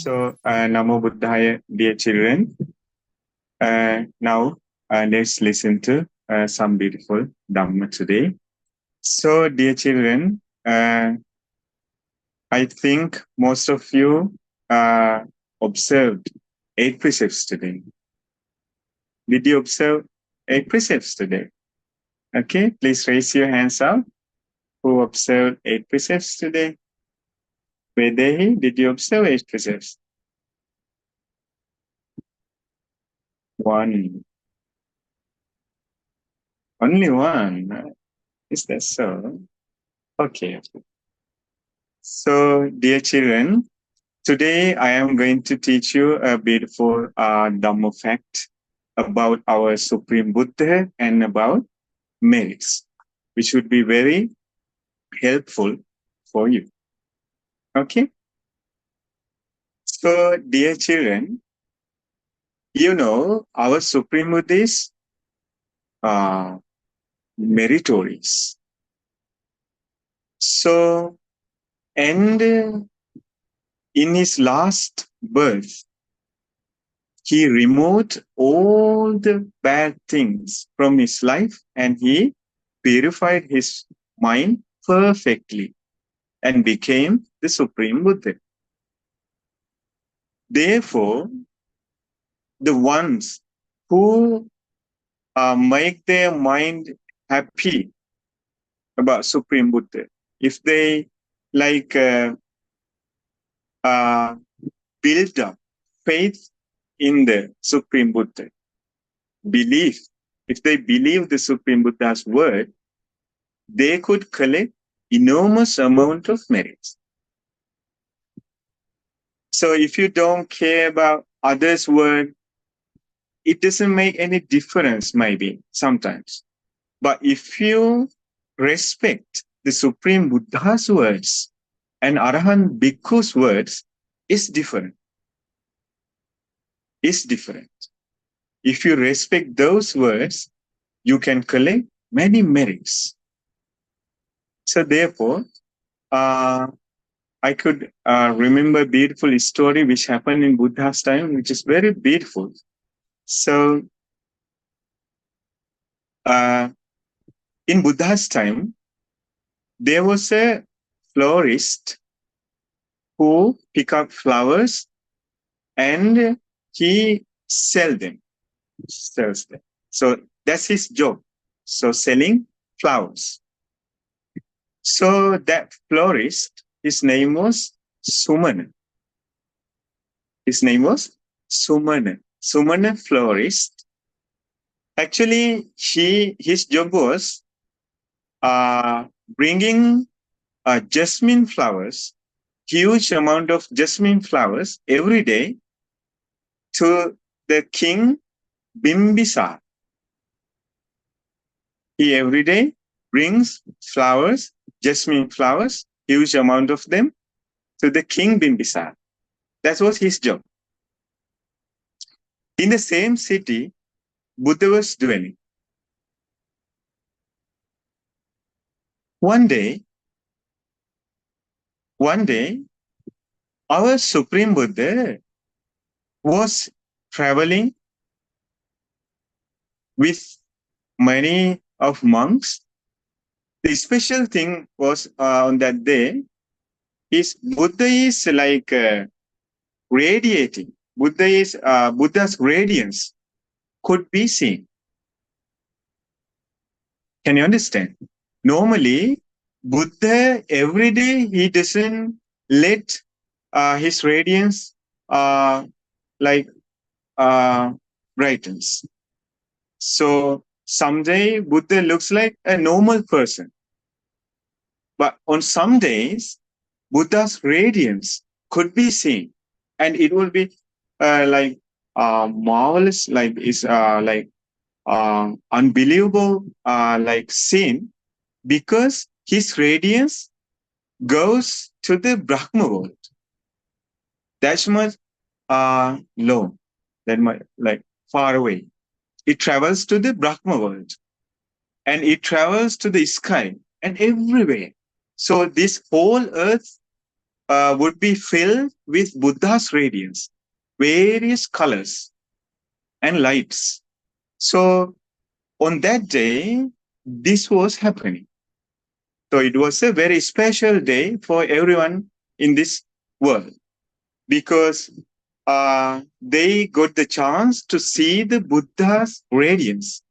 Namo Buddhaya, dear children. Now, let's listen to some beautiful Dhamma today. So, dear children, I think most of you observed 8 precepts today. Did you observe 8 precepts today? Okay, please raise your hands up. Who observed 8 precepts today? Vedehi, did you observe 8 precepts? One. Only one. Is that so? Okay. So, dear children, today I am going to teach you a beautiful Dhamma fact about our Supreme Buddha and about merits, which would be very helpful for you. Okay? So, dear children, you know our Supreme Buddha is meritorious. So, and in his last birth, he removed all the bad things from his life and he purified his mind perfectly and became the Supreme Buddha. Therefore, the ones who make their mind happy about Supreme Buddha, if they build up faith in the Supreme Buddha, if they believe the Supreme Buddha's word, they could collect enormous amount of merits. So if you don't care about others' word, it doesn't make any difference, maybe, sometimes. But if you respect the Supreme Buddha's words and Arahant Bhikkhu's words, it's different. It's different. If you respect those words, you can collect many merits. So therefore, I could remember a beautiful story which happened in Buddha's time, which is very beautiful. So, in Buddha's time, there was a florist who picked up flowers and he sells them. So that's his job. So selling flowers. So that florist, his name was Sumana. His name was Sumana. Sumana florist. Actually, his job was bringing jasmine flowers, huge amount of jasmine flowers every day to the king Bimbisara. He every day brings flowers, jasmine flowers, huge amount of them, to the king Bimbisara. That was his job. In the same city, Buddha was dwelling. One day, our Supreme Buddha was traveling with many of monks. The special thing was on that day is Buddha is like radiating. Buddha's radiance could be seen. Can you understand? Normally, Buddha every day he doesn't let his radiance brightens. So someday Buddha looks like a normal person. But on some days, Buddha's radiance could be seen. And it will be marvelous, unbelievable, scene, because his radiance goes to the Brahma world. That's much low, that much far away. It travels to the Brahma world, and it travels to the sky and everywhere. So this whole earth would be filled with Buddha's radiance, various colors and lights. So on that day, this was happening. So it was a very special day for everyone in this world because they got the chance to see the Buddha's radiance.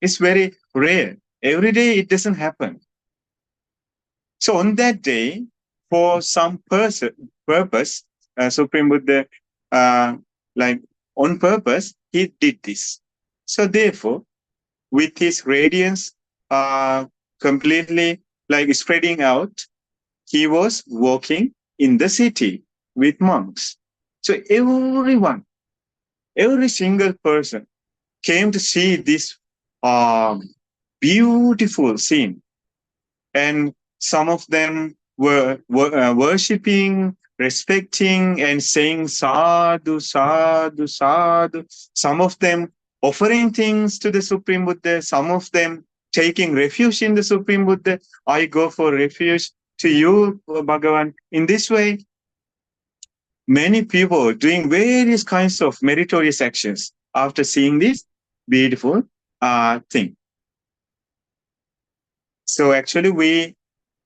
It's very rare. Every day it doesn't happen. So on that day, for some purpose, Supreme Buddha, like on purpose, he did this. So therefore, with his radiance completely like spreading out, he was walking in the city with monks. So everyone, every single person came to see this beautiful scene. And some of them were worshipping, respecting, and saying sadhu, sadhu, sadhu. Some of them offering things to the Supreme Buddha, some of them taking refuge in the Supreme Buddha. I go for refuge to you, Bhagavan. In this way, many people doing various kinds of meritorious actions after seeing this beautiful thing. So actually, we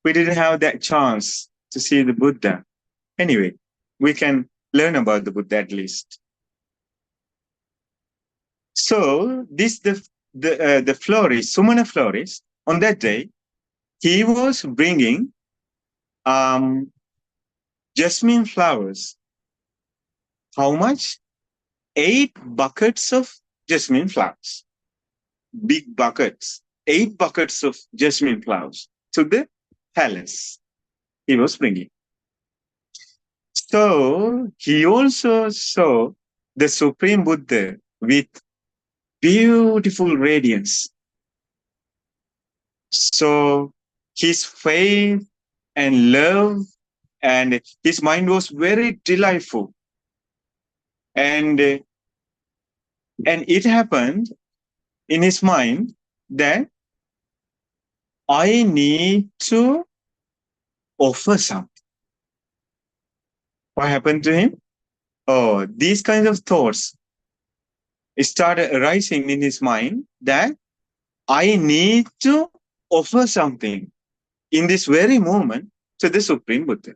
didn't have that chance to see the Buddha. Anyway, we can learn about the Buddha at least. So this the florist, Sumana florist, on that day, he was bringing jasmine flowers. How much? 8 buckets of jasmine flowers. Big buckets. 8 buckets of jasmine flowers to the palace he was bringing. So he also saw the Supreme Buddha with beautiful radiance. So his faith and love and his mind was very delightful. And it happened in his mind that I need to offer something. What happened to him? Oh, these kinds of thoughts started arising in his mind that I need to offer something in this very moment to the Supreme Buddha.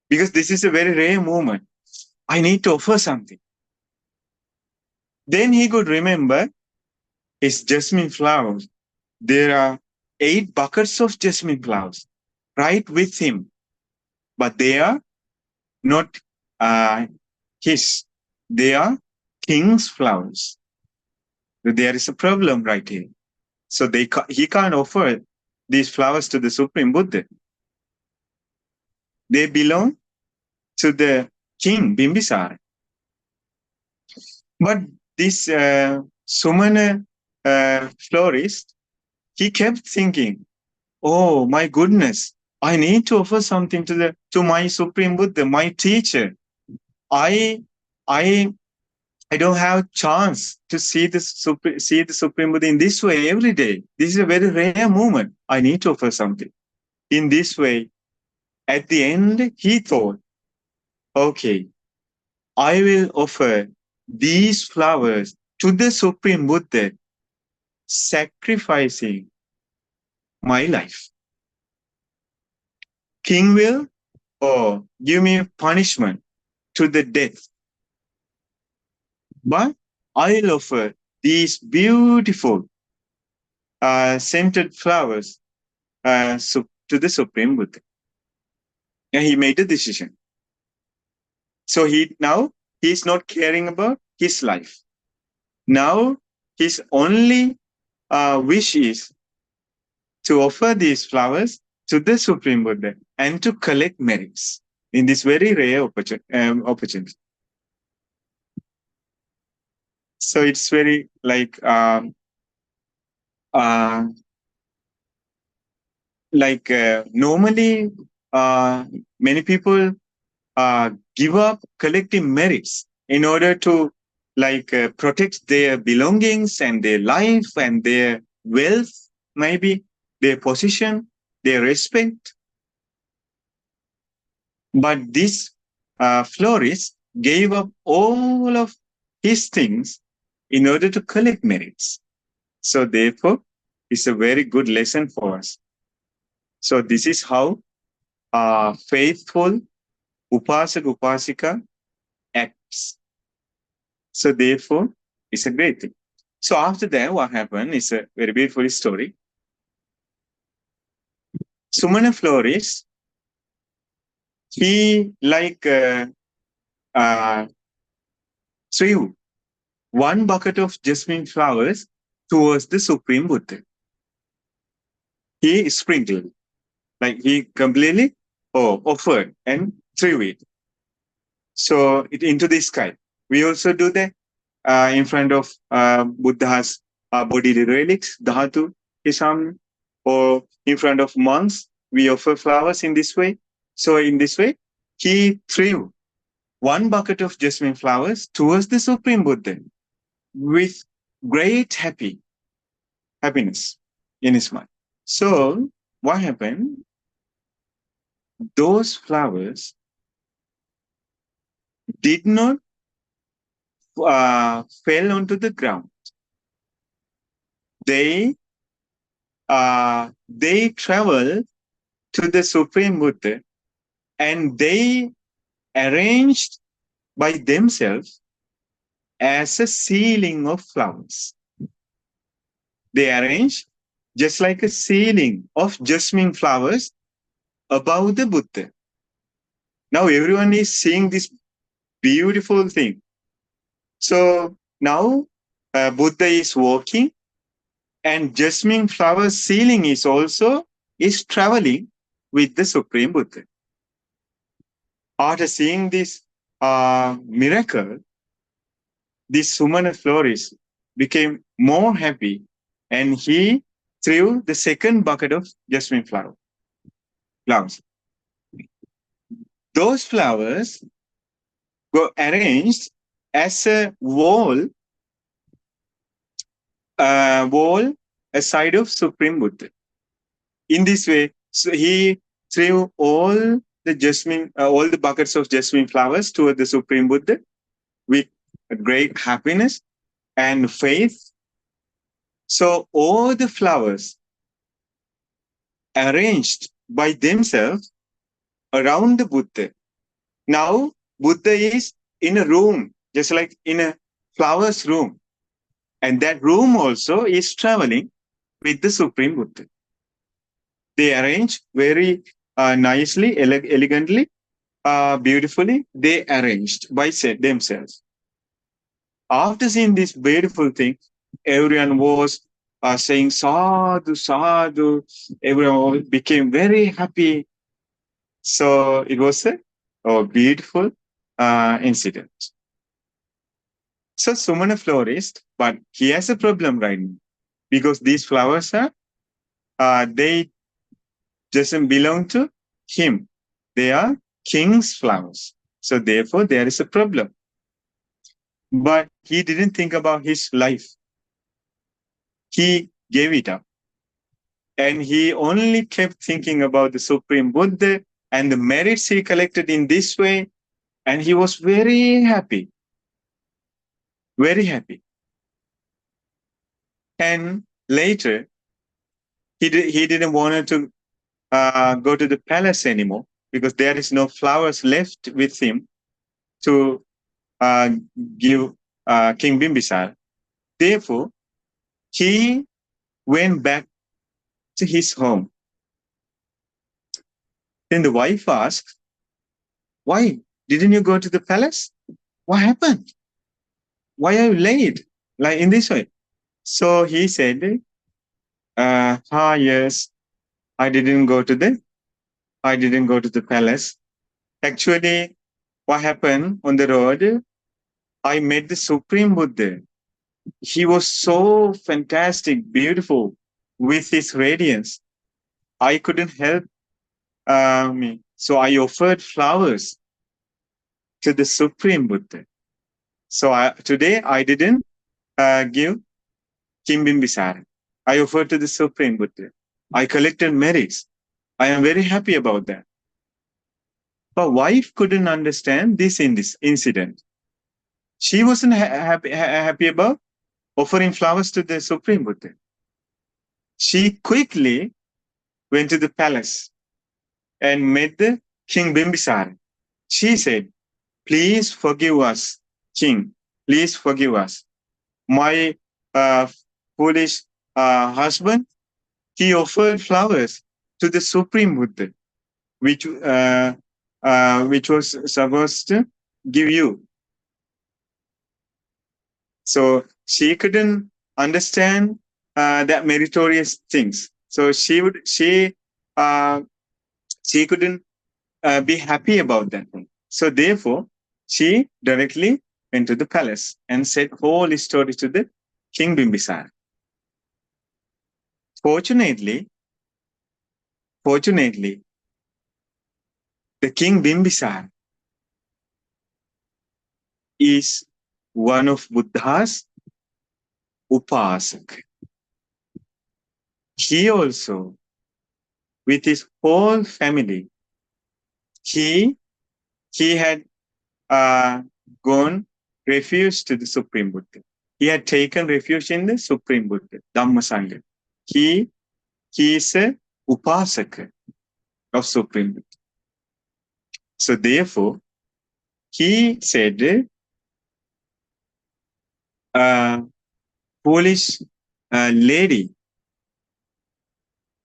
Because this is a very rare moment. I need to offer something. Then he could remember his jasmine flowers. There are 8 buckets of jasmine flowers right with him, but they are not his. They are king's flowers. There is a problem right here. So he can't offer these flowers to the Supreme Buddha. They belong to the king, Bimbisara. But this Sumana florist, he kept thinking, oh my goodness, I need to offer something to my Supreme Buddha, my teacher. I don't have chance to see the Supreme Buddha in this way every day. This is a very rare moment. I need to offer something. In this way, at the end, he thought, okay, I will offer these flowers to the Supreme Buddha, sacrificing my life. King will give me punishment to the death. But I'll offer these beautiful scented flowers to the Supreme Buddha. And he made a decision. So he's not caring about his life. Now his only wish is to offer these flowers to the Supreme Buddha and to collect merits in this very rare opportunity. So it's very like normally many people give up collecting merits in order to protect their belongings and their life and their wealth, maybe their position, their respect. But this florist gave up all of his things in order to collect merits. So therefore, it's a very good lesson for us. So this is how faithful Upasak Upasika acts. So therefore, it's a great thing. So after that, what happened is a very beautiful story. Sumana florist, he threw one bucket of jasmine flowers towards the Supreme Buddha. He sprinkled, like he completely offered and threw it. So it into the sky. We also do that in front of Buddha's body relics, Dhatu Isam, or in front of monks. We offer flowers in this way. So in this way, he threw one bucket of jasmine flowers towards the Supreme Buddha with great happiness in his mind. So what happened? Those flowers did not fell onto the ground. They traveled to the Supreme Buddha and they arranged by themselves as a ceiling of flowers. They arranged just like a ceiling of jasmine flowers above the Buddha. Now everyone is seeing this beautiful thing. So now Buddha is walking and jasmine flower ceiling is traveling with the Supreme Buddha. After seeing this miracle, this Sumana florist became more happy and he threw the second bucket of jasmine flowers. Those flowers were arranged as a wall aside of Supreme Buddha. In this way, so he threw all the buckets of jasmine flowers toward the Supreme Buddha with great happiness and faith. So all the flowers arranged by themselves around the Buddha. Now Buddha is in a room, just like in a flowers room. And that room also is traveling with the Supreme Buddha. They arrange very nicely, elegantly, beautifully. They arranged by themselves. After seeing this beautiful thing, everyone was saying sadhu, sadhu. Everyone became very happy. So it was a beautiful incident. So Sumana florist, but he has a problem right now because these flowers they doesn't belong to him. They are king's flowers. So therefore there is a problem. But he didn't think about his life. He gave it up. And he only kept thinking about the Supreme Buddha and the merits he collected in this way. And he was very happy. Very happy. And later, he didn't want to go to the palace anymore because there is no flowers left with him to give King Bimbisara. Therefore, he went back to his home. Then the wife asked, "Why didn't you go to the palace? What happened? Why are you late? Like in this way?" So he said, yes, I didn't go to the palace. Actually, what happened on the road, I met the Supreme Buddha. He was so fantastic, beautiful, with his radiance. I couldn't help me. So I offered flowers to the Supreme Buddha. So today I didn't give Kimbimbisara. I offered to the Supreme Buddha. I collected merits. I am very happy about that. But wife couldn't understand this in this incident. She wasn't happy about offering flowers to the Supreme Buddha. She quickly went to the palace and met the King Bimbisara. She said, "Please forgive us, King. Please forgive us. My foolish husband, he offered flowers to the Supreme Buddha, which was supposed to give you." So she couldn't understand that meritorious things. So she couldn't be happy about that thing. So therefore, she directly went to the palace and said whole story to the King Bimbisara. Fortunately, the King Bimbisara is one of Buddha's upasak. He also, with his whole family, he had gone refuge to the Supreme Buddha. He had taken refuge in the Supreme Buddha, Dhamma Sangha. He is a upasaka of Supreme Buddha. So therefore, he said, foolish lady,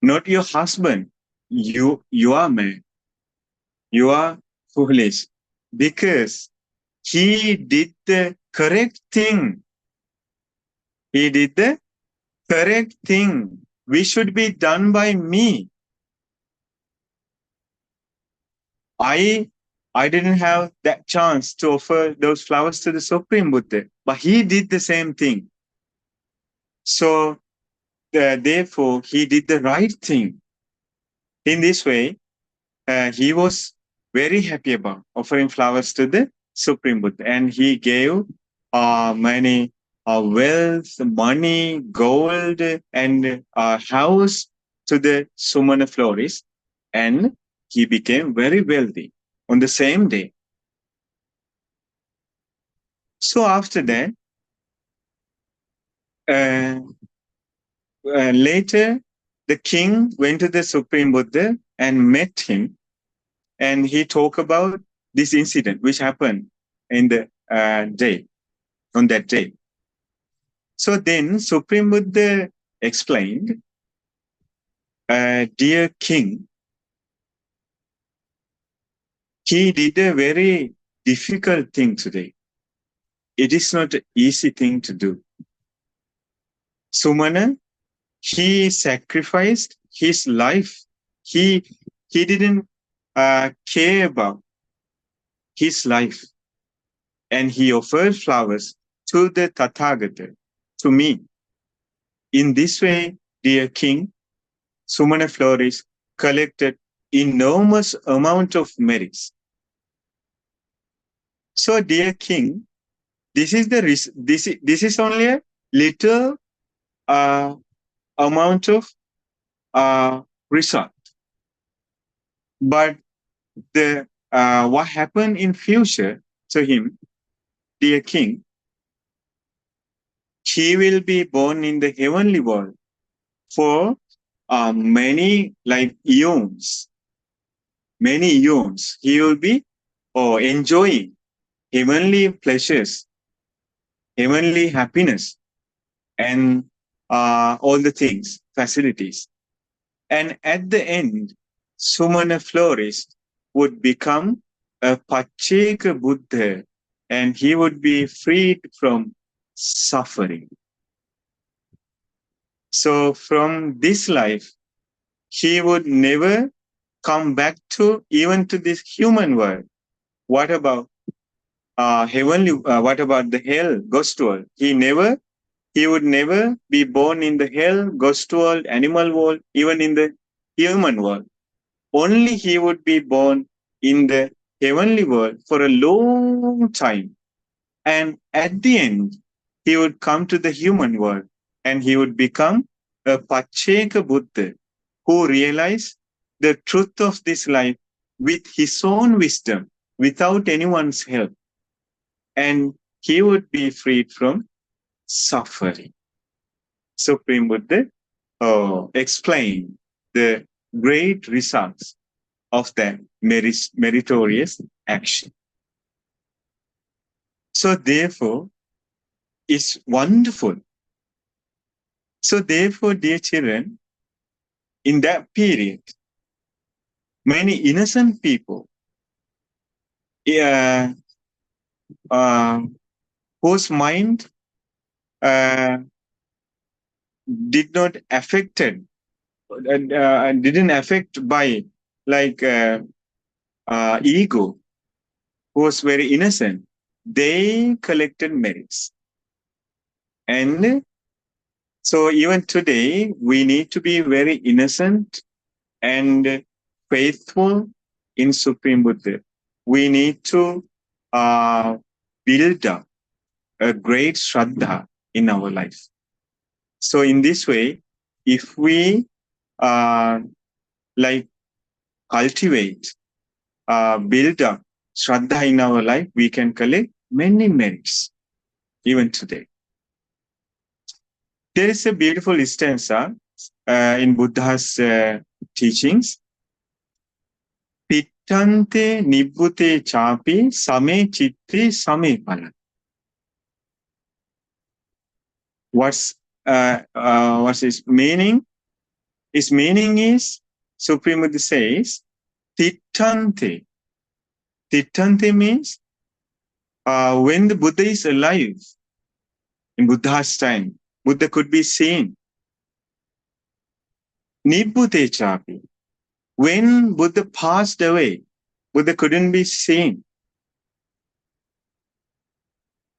not your husband, you are man. You are foolish because he did the correct thing. He did the correct thing, which should be done by me. I didn't have that chance to offer those flowers to the Supreme Buddha, but he did the same thing. So therefore, he did the right thing. In this way, he was very happy about offering flowers to the Supreme Buddha, and he gave many wealth, money, gold, and house to the Sumana florist, and he became very wealthy on the same day. So after that, later, the king went to the Supreme Buddha and met him, and he talked about this incident which happened in the on that day. So then Supreme Buddha explained, dear king, he did a very difficult thing today. It is not an easy thing to do. Sumana, he sacrificed his life. He didn't care about his life. And he offered flowers to the Tathagata, to me. In this way, dear king, Sumana florist collected enormous amount of merits. So, dear king, this is only a little amount of result. But the what happened in future to him, dear king, he will be born in the heavenly world for many eons. Many eons. He will be enjoying heavenly pleasures, heavenly happiness, and all the things, facilities. And at the end, Sumana florist would become a Pacheka Buddha, and he would be freed from suffering. So from this life, he would never come back to even to this human world. What about heavenly? What about the hell, ghost world? He would never be born in the hell, ghost world, animal world, even in the human world. Only he would be born in the heavenly world for a long time. And at the end, he would come to the human world and he would become a Pacheka Buddha who realized the truth of this life, with his own wisdom, without anyone's help, and he would be freed from suffering. Supreme Buddha explained the great results of that meritorious action. So therefore, it's wonderful. So therefore, dear children, in that period, many innocent people whose mind did not affected, didn't affect by like ego, who was very innocent, they collected merits. And so even today, we need to be very innocent and faithful in Supreme Buddha. We need to build up a great Shraddha in our life. So in this way, if we like cultivate, build up Shraddha in our life, we can collect many merits even today. There is a beautiful stanza in Buddha's teachings. Pittante nibbute chapi same chitte same pala. What's his meaning? His meaning is, Supreme Buddha says, Tittante. Tittante means when the Buddha is alive, in Buddha's time, Buddha could be seen. Nibbute chapi. When Buddha passed away, Buddha couldn't be seen.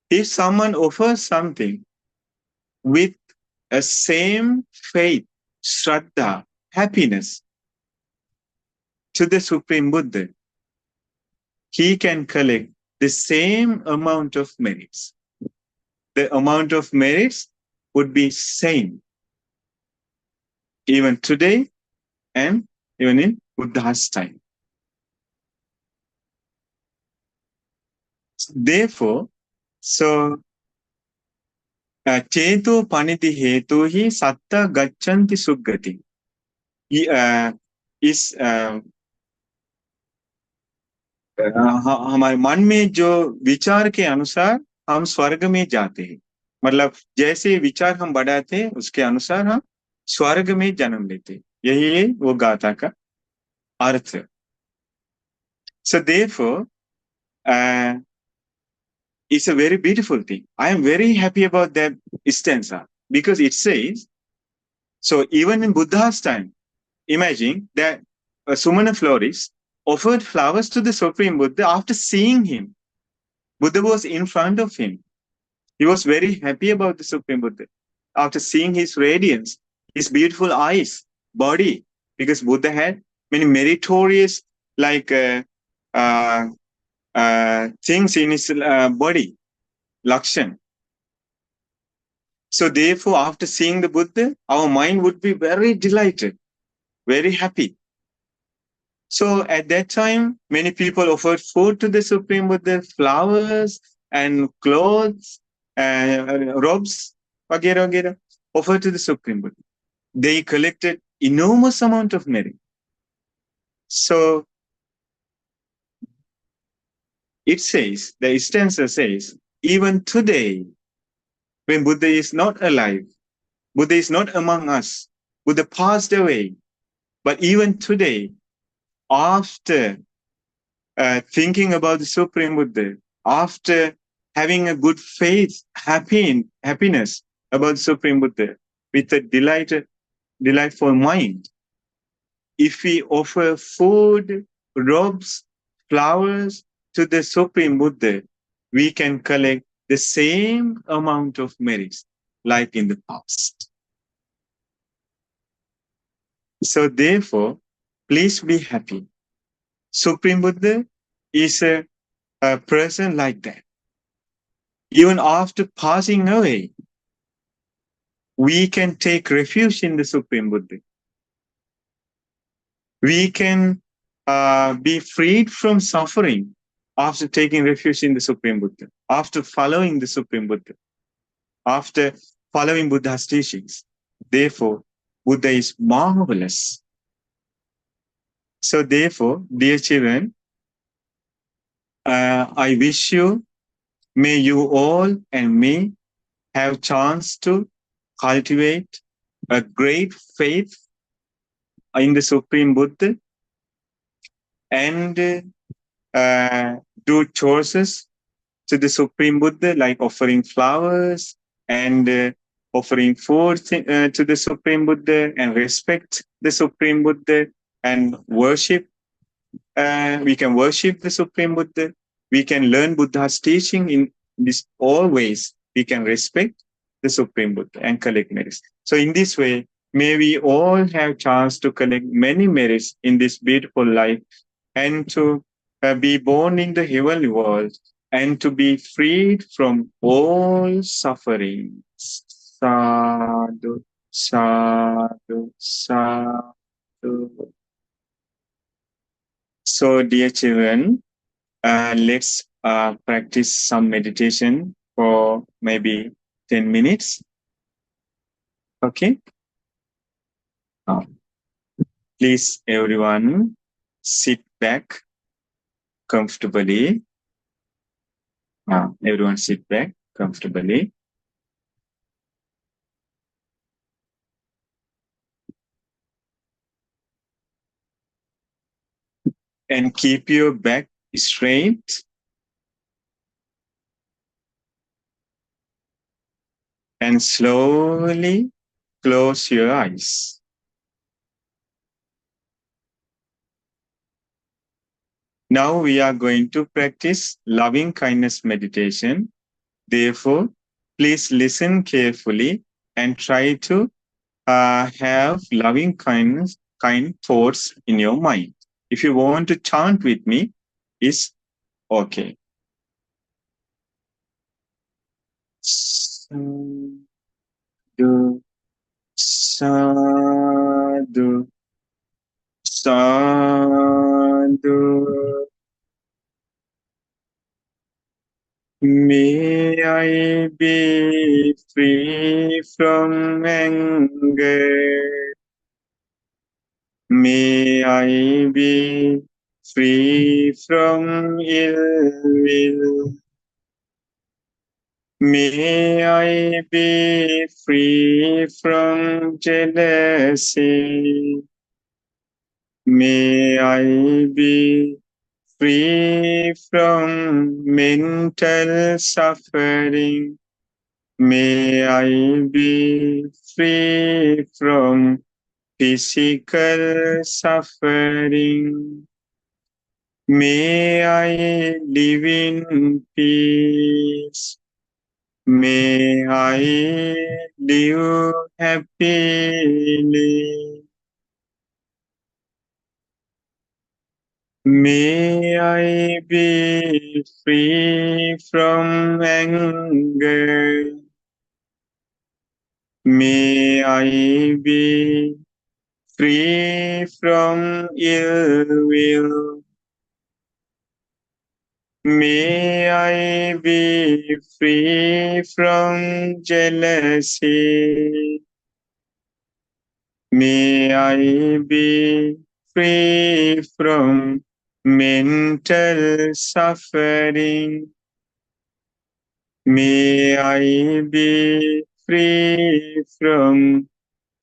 If someone offers something with a same faith, Shraddha, happiness to the Supreme Buddha, he can collect the same amount of merits. The amount of merits would be same even today and even in Buddha's time. Therefore, so Cheto paniti hetu hi satta gacchanti suggati is हमारे मन में जो विचार के अनुसार हम स्वर्ग में जाते हैं. मतलब जैसे विचार हम बढ़ाते हैं उसके अनुसार हम स्वर्ग में जन्म लेते हैं. यही है वो गाथा का अर्थ. So therefore, it's a very beautiful thing. I am very happy about that stanza because it says, so even in Buddha's time, imagine that a Sumana florist offered flowers to the Supreme Buddha after seeing him. Buddha was in front of him. He was very happy about the Supreme Buddha after seeing his radiance, his beautiful eyes, body, because Buddha had many meritorious like things in his body, lakshan. So therefore, after seeing the Buddha, our mind would be very delighted, very happy. So at that time, many people offered food to the Supreme Buddha, flowers and clothes, robes, vagera, vagera, offered to the Supreme Buddha. They collected enormous amount of merit. So it says, the stanza says, even today, when Buddha is not alive, Buddha is not among us, Buddha passed away, but even today, after thinking about the Supreme Buddha, after having a good faith, happiness about the Supreme Buddha, with a delightful mind, if we offer food, robes, flowers to the Supreme Buddha, we can collect the same amount of merits like in the past. So therefore, please be happy. Supreme Buddha is a person like that. Even after passing away, we can take refuge in the Supreme Buddha. We can be freed from suffering after taking refuge in the Supreme Buddha, after following the Supreme Buddha, after following Buddha's teachings. Therefore, Buddha is marvelous. So therefore, dear children, I wish you, may you all and me have chance to cultivate a great faith in the Supreme Buddha and do choices to the Supreme Buddha, like offering flowers and offering food to the Supreme Buddha and respect the Supreme Buddha and worship. We can worship the Supreme Buddha. We can learn Buddha's teaching in this all ways. We can respect the Supreme Buddha and collect merits. So in this way, may we all have chance to collect many merits in this beautiful life and to be born in the heavenly world and to be freed from all suffering. Sadhu, sadhu, sadhu. So, dear children, let's practice some meditation for maybe 10 minutes. Okay? Uh, Please, everyone, sit back comfortably. Everyone sit back comfortably. And keep your back straight. And slowly close your eyes. Now we are going to practice loving kindness meditation. Therefore, please listen carefully and try to have loving kindness, kind thoughts in your mind. If you want to chant with me, it's okay. Sadhu, sadhu, sadhu. May I be free from anger. May I be free from ill will. May I be free from jealousy. May I be free from mental suffering. May I be free from physical suffering. May I live in peace. May I live happily. May I be free from anger. May I be free from ill will. May I be free from jealousy. May I be free from mental suffering. May I be free from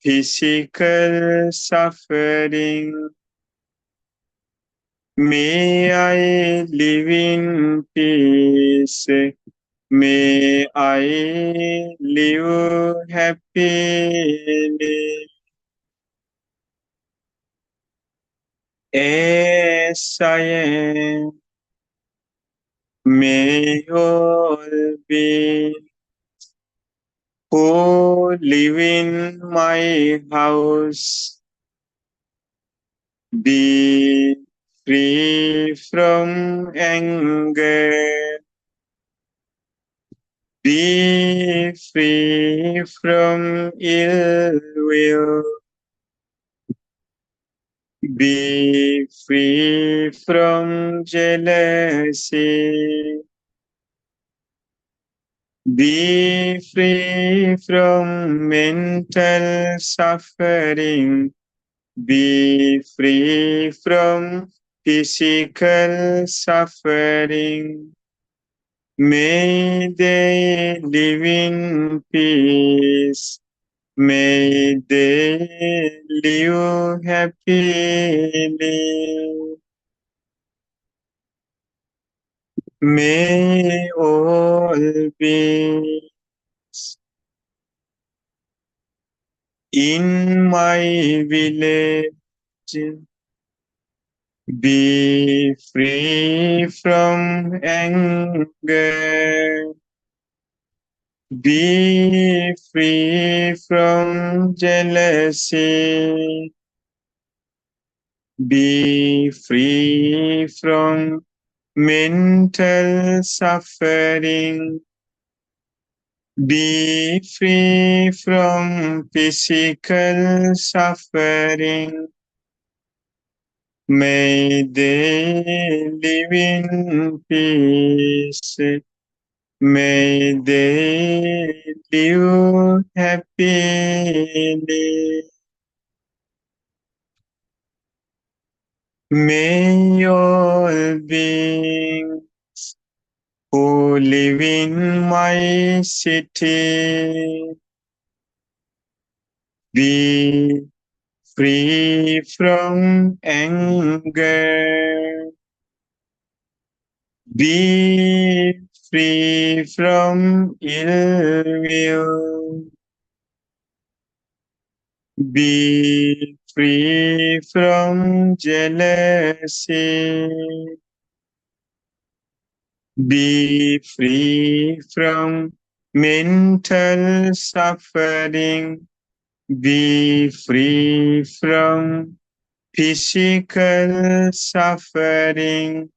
physical suffering. May I live in peace. May I live happily. As I am, may all be who live in my house be free from anger. Be free from ill will. Be free from jealousy. Be free from mental suffering. Be free from physical suffering. May they live in peace. May they live happily. May all beings in my village be free from anger. Be free from jealousy. Be free from mental suffering. Be free from physical suffering. May they live in peace. May they live happily. May all beings who live in my city be free from anger. Be free from ill will. Be free from jealousy. Be free from mental suffering. Be free from physical suffering.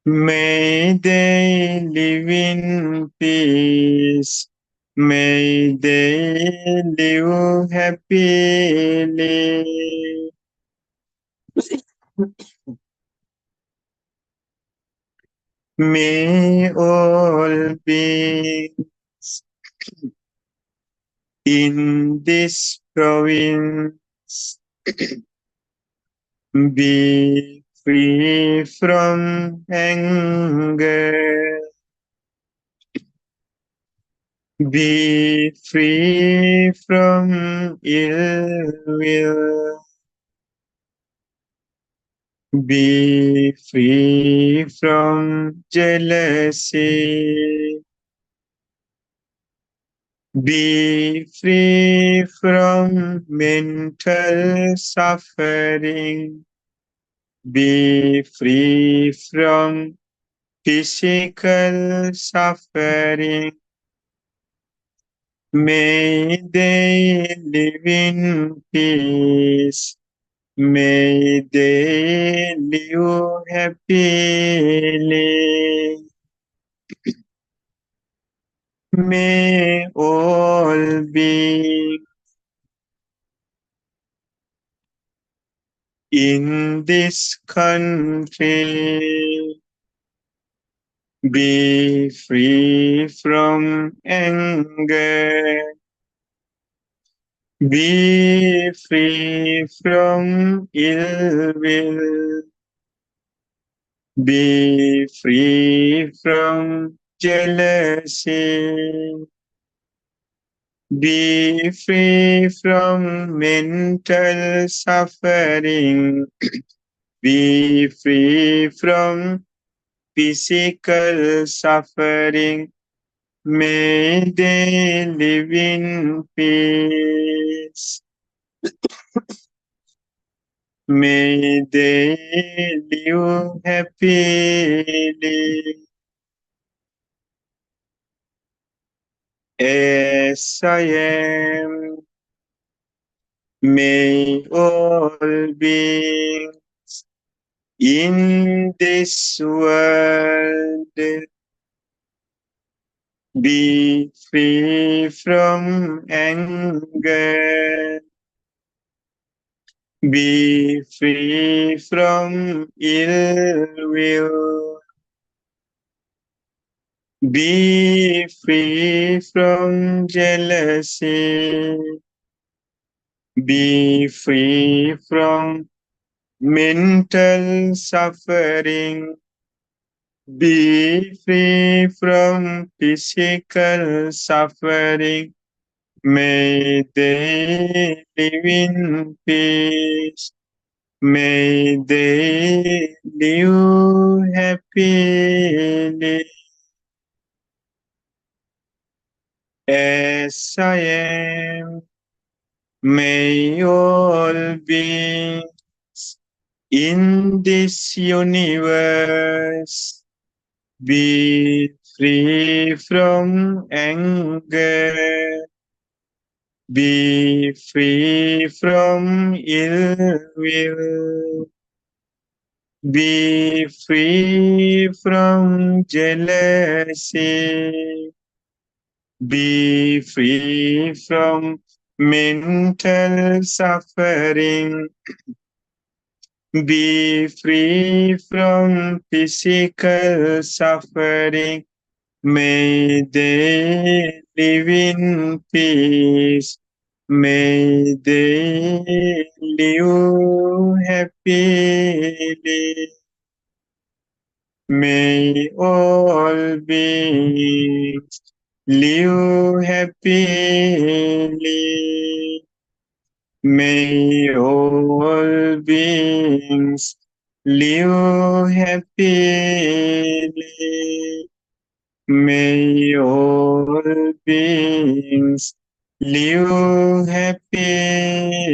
May they live in peace. May they live happily. May all beings in this province be free from anger. Be free from ill will. Be free from jealousy. Be free from mental suffering. Be free from physical suffering. May they live in peace. May they live happily. May all be in this country be free from anger. Be free from ill will. Be free from jealousy. Be free from mental suffering. Be free from physical suffering. May they live in peace. May they live happily. As I am, may all beings in this world be free from anger. Be free from ill will. Be free from jealousy. Be free from mental suffering. Be free from physical suffering. May they live in peace. May they live happily. As I am, may all beings in this universe be free from anger, be free from ill will, be free from jealousy, be free from mental suffering, be free from physical suffering. May they live in peace. May they live happily. May all beings live happily. May all beings live happily. May all beings live happily.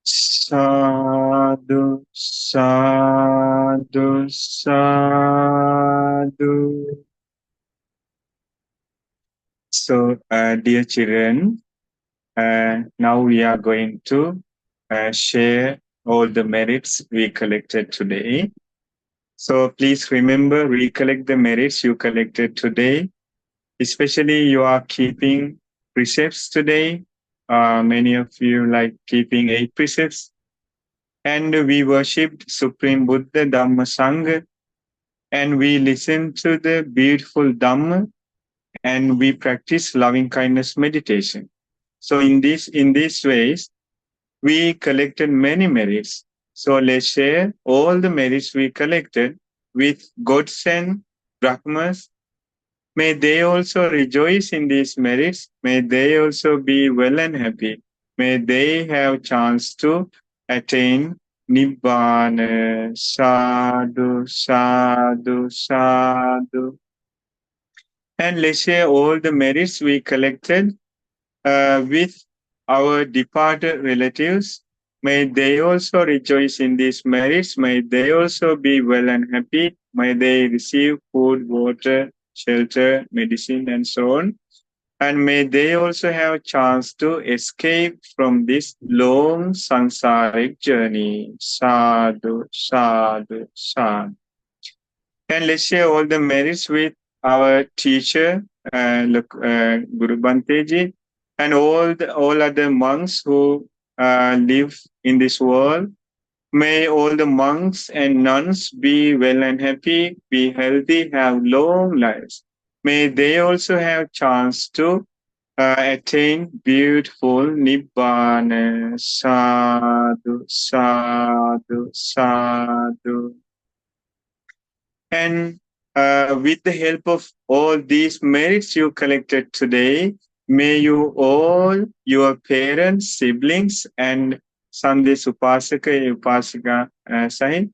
Sadhu, sadhu, sadhu. So, dear children, now we are going to share all the merits we collected today. So please remember, recollect the merits you collected today. Especially you are keeping precepts today. Many of you like keeping 8 precepts. And we worshipped Supreme Buddha, Dhamma, Sangha. And we listened to the beautiful Dhamma. And we practice loving kindness meditation. So in these ways, we collected many merits. So let's share all the merits we collected with gods and Brahmas. May they also rejoice in these merits. May they also be well and happy. May they have chance to attain Nibbana. Sadhu, sadhu, sadhu. And let's share all the merits we collected with our departed relatives. May they also rejoice in these merits. May they also be well and happy. May they receive food, water, shelter, medicine, and so on. And may they also have a chance to escape from this long sansaric journey. Sadhu, sadhu, sadhu. And let's share all the merits with our teacher, Guru Banteji, and all other monks who live in this world. May all the monks and nuns be well and happy, be healthy, have long lives. May they also have chance to attain beautiful Nibbana. Sadhu, sadhu, sadhu. And with the help of all these merits you collected today, may you all, your parents, siblings, and Sunday Upasaka, Upasika Sahib,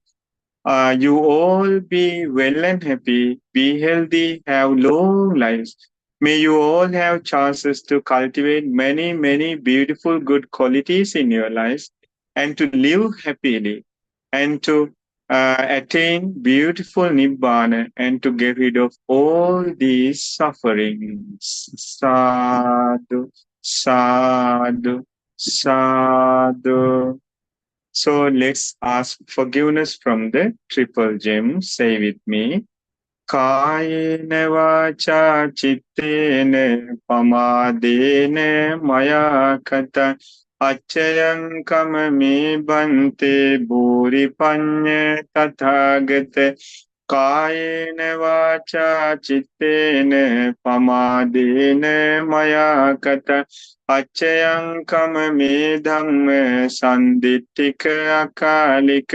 you all be well and happy, be healthy, have long lives. May you all have chances to cultivate many, many beautiful good qualities in your lives and to live happily and to attain beautiful Nibbana and to get rid of all these sufferings. Sadhu, sadhu, sadhu. So let's ask forgiveness from the triple gem. Say with me. කායේන වාචා චිත්තේන පමාදේන මයා කත අච්චයං කමමේ බන්තේ භූරි පඤ්ඤ තථාගත කායේන වාචා චිත්තේන පමාදේන මයා කත අච්චයං කමමේ ධම්ම සන්දිට්ඨික අකාලික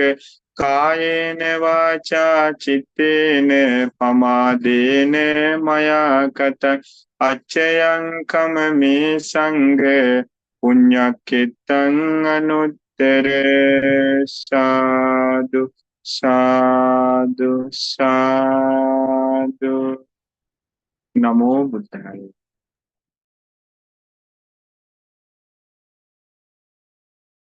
කායේන වාචා චිත්තේන පමාදේන මයා කත අච්චයං කමමේ සංඝ පුඤ්ඤක්ඛෙත්තං අනුත්තර සාදු සාදු සාදු නමෝ බුද්ධාය